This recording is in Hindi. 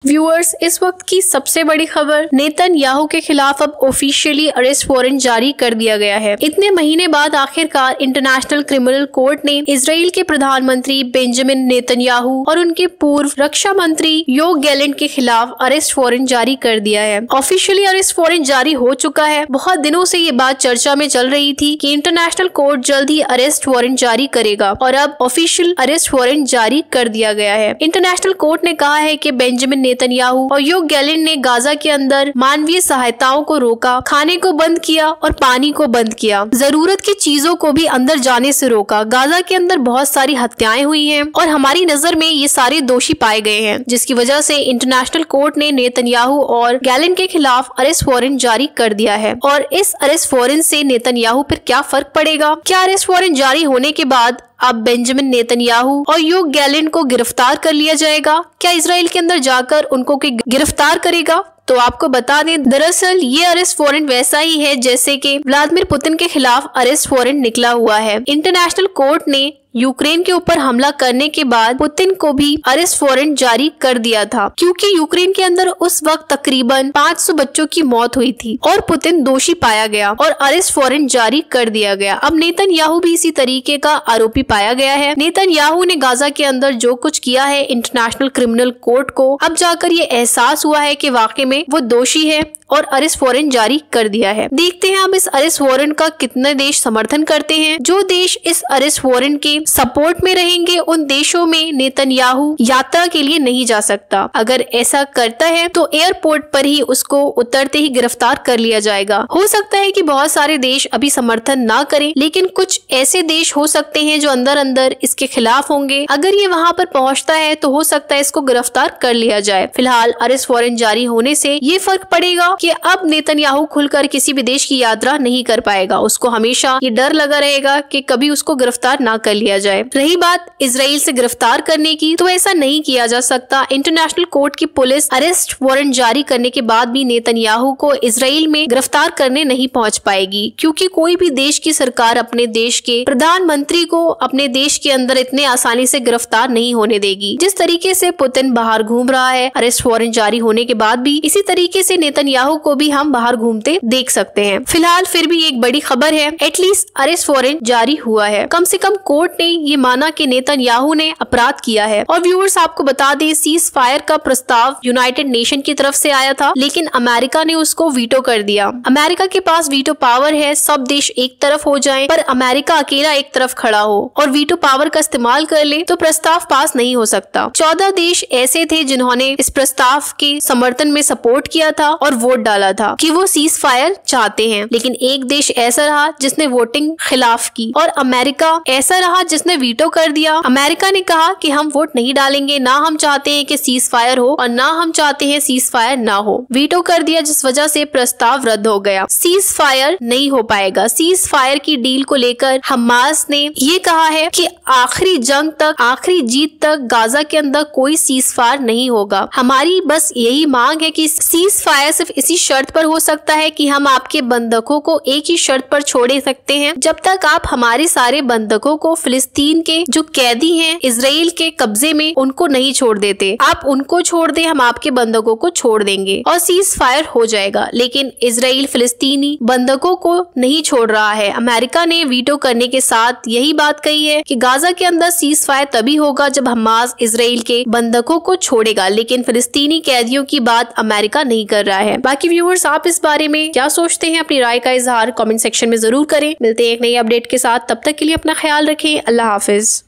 व्यूअर्स, इस वक्त की सबसे बड़ी खबर, नेतन्याहू के खिलाफ अब ऑफिशियली अरेस्ट वारंट जारी कर दिया गया है। इतने महीने बाद आखिरकार इंटरनेशनल क्रिमिनल कोर्ट ने इजराइल के प्रधानमंत्री बेंजामिन नेतन्याहू और उनके पूर्व रक्षा मंत्री योव गैलेंट के खिलाफ अरेस्ट वारंट जारी कर दिया है। ऑफिशियली अरेस्ट वारंट जारी हो चुका है। बहुत दिनों से ये बात चर्चा में चल रही थी कि इंटरनेशनल कोर्ट जल्द ही अरेस्ट वारंट जारी करेगा और अब ऑफिशियल अरेस्ट वारंट जारी कर दिया गया है। इंटरनेशनल कोर्ट ने कहा है कि बेंजामिन नेतन्याहू और योव गैलेंट ने गाजा के अंदर मानवीय सहायताओं को रोका, खाने को बंद किया और पानी को बंद किया, जरूरत की चीजों को भी अंदर जाने से रोका। गाजा के अंदर बहुत सारी हत्याएं हुई हैं और हमारी नजर में ये सारे दोषी पाए गए हैं, जिसकी वजह से इंटरनेशनल कोर्ट ने नेतन्याहू और गैलेंट के खिलाफ अरेस्ट वारंट जारी कर दिया है। और इस अरेस्ट वारंट से नेतन्याहू पर क्या फर्क पड़ेगा? क्या अरेस्ट वारंट जारी होने के बाद अब बेंजामिन नेतन्याहू और योव गैलेंट को गिरफ्तार कर लिया जाएगा? क्या इजराइल के अंदर जाकर उनको गिरफ्तार करेगा? तो आपको बता दें, दरअसल ये अरेस्ट वारंट वैसा ही है जैसे कि व्लादिमीर पुतिन के खिलाफ अरेस्ट वारंट निकला हुआ है। इंटरनेशनल कोर्ट ने यूक्रेन के ऊपर हमला करने के बाद पुतिन को भी अरेस्ट वारंट जारी कर दिया था, क्योंकि यूक्रेन के अंदर उस वक्त तकरीबन 500 बच्चों की मौत हुई थी और पुतिन दोषी पाया गया और अरेस्ट वारंट जारी कर दिया गया। अब नेतन्याहू भी इसी तरीके का आरोपी पाया गया है। नेतन्याहू ने गाजा के अंदर जो कुछ किया है, इंटरनेशनल क्रिमिनल कोर्ट को अब जाकर ये एहसास हुआ है कि वाकई में वो दोषी है और अरेस्ट वारंट जारी कर दिया है। देखते हैं अब इस अरेस्ट वारंट का कितने देश समर्थन करते हैं। जो देश इस अरेस्ट वारंट के सपोर्ट में रहेंगे, उन देशों में नेतन्याहू यात्रा के लिए नहीं जा सकता। अगर ऐसा करता है तो एयरपोर्ट पर ही उसको उतरते ही गिरफ्तार कर लिया जाएगा। हो सकता है कि बहुत सारे देश अभी समर्थन ना करें, लेकिन कुछ ऐसे देश हो सकते हैं जो अंदर अंदर इसके खिलाफ होंगे। अगर ये वहाँ पर पहुँचता है तो हो सकता है इसको गिरफ्तार कर लिया जाए। फिलहाल अरेस्ट वारंट जारी होने से ये फर्क पड़ेगा कि अब नेतन्याहू खुलकर किसी भी देश की यात्रा नहीं कर पाएगा। उसको हमेशा ये डर लगा रहेगा कि कभी उसको गिरफ्तार ना कर लिया जाए। रही बात इजराइल से गिरफ्तार करने की, तो ऐसा नहीं किया जा सकता। इंटरनेशनल कोर्ट की पुलिस अरेस्ट वारंट जारी करने के बाद भी नेतन्याहू को इजराइल में गिरफ्तार करने नहीं पहुंच पाएगी, क्योंकि कोई भी देश की सरकार अपने देश के प्रधानमंत्री को अपने देश के अंदर इतने आसानी से गिरफ्तार नहीं होने देगी। जिस तरीके से पुतिन बाहर घूम रहा है अरेस्ट वारंट जारी होने के बाद भी, इसी तरीके से नेतन्याहू को भी हम बाहर घूमते देख सकते हैं। फिलहाल फिर भी एक बड़ी खबर है, एटलीस्ट अरेस्ट वारंट जारी हुआ है। कम से कम कोर्ट ने ये माना कि नेतन्याहू ने अपराध किया है। और व्यूअर्स, आपको बता दें, सीज फायर का प्रस्ताव यूनाइटेड नेशन की तरफ से आया था, लेकिन अमेरिका ने उसको वीटो कर दिया। अमेरिका के पास वीटो पावर है, सब देश एक तरफ हो जाएं, पर अमेरिका अकेला एक तरफ खड़ा हो और वीटो पावर का इस्तेमाल कर ले तो प्रस्ताव पास नहीं हो सकता। 14 देश ऐसे थे जिन्होंने इस प्रस्ताव के समर्थन में सपोर्ट किया था और वोट डाला था कि वो सीज फायर चाहते हैं, लेकिन एक देश ऐसा रहा जिसने वोटिंग खिलाफ की और अमेरिका ऐसा रहा जिसने वीटो कर दिया। अमेरिका ने कहा कि हम वोट नहीं डालेंगे, ना हम चाहते हैं कि सीज फायर हो और ना हम चाहते हैं सीज फायर ना हो। वीटो कर दिया, जिस वजह से प्रस्ताव रद्द हो गया। सीज फायर नहीं हो पाएगा। सीज फायर की डील को लेकर हमास ने ये कहा है कि आखिरी जंग तक, आखिरी जीत तक गाजा के अंदर कोई सीज फायर नहीं होगा। हमारी बस यही मांग है कि सीज फायर सिर्फ इसी शर्त पर हो सकता है कि हम आपके बंधकों को एक ही शर्त पर छोड़े सकते हैं, जब तक आप हमारे सारे बंधकों को, फिलिस्तीन के जो कैदी हैं इजराइल के कब्जे में, उनको नहीं छोड़ देते। आप उनको छोड़ दें, हम आपके बंधकों को छोड़ देंगे और सीज फायर हो जाएगा। लेकिन इजराइल फिलिस्तीनी बंधकों को नहीं छोड़ रहा है। अमेरिका ने वीटो करने के साथ यही बात कही है कि गाजा के अंदर सीज फायर तभी होगा जब हमास इजराइल के बंधकों को छोड़ेगा, लेकिन फिलिस्तीनी कैदियों की बात अमेरिका नहीं कर रहा है। बाकी व्यूअर्स, आप इस बारे में क्या सोचते हैं? अपनी राय का इजहार कमेंट सेक्शन में जरूर करें। मिलते हैं एक नई अपडेट के साथ, तब तक के लिए अपना ख्याल रखें। अल्लाह हाफिज।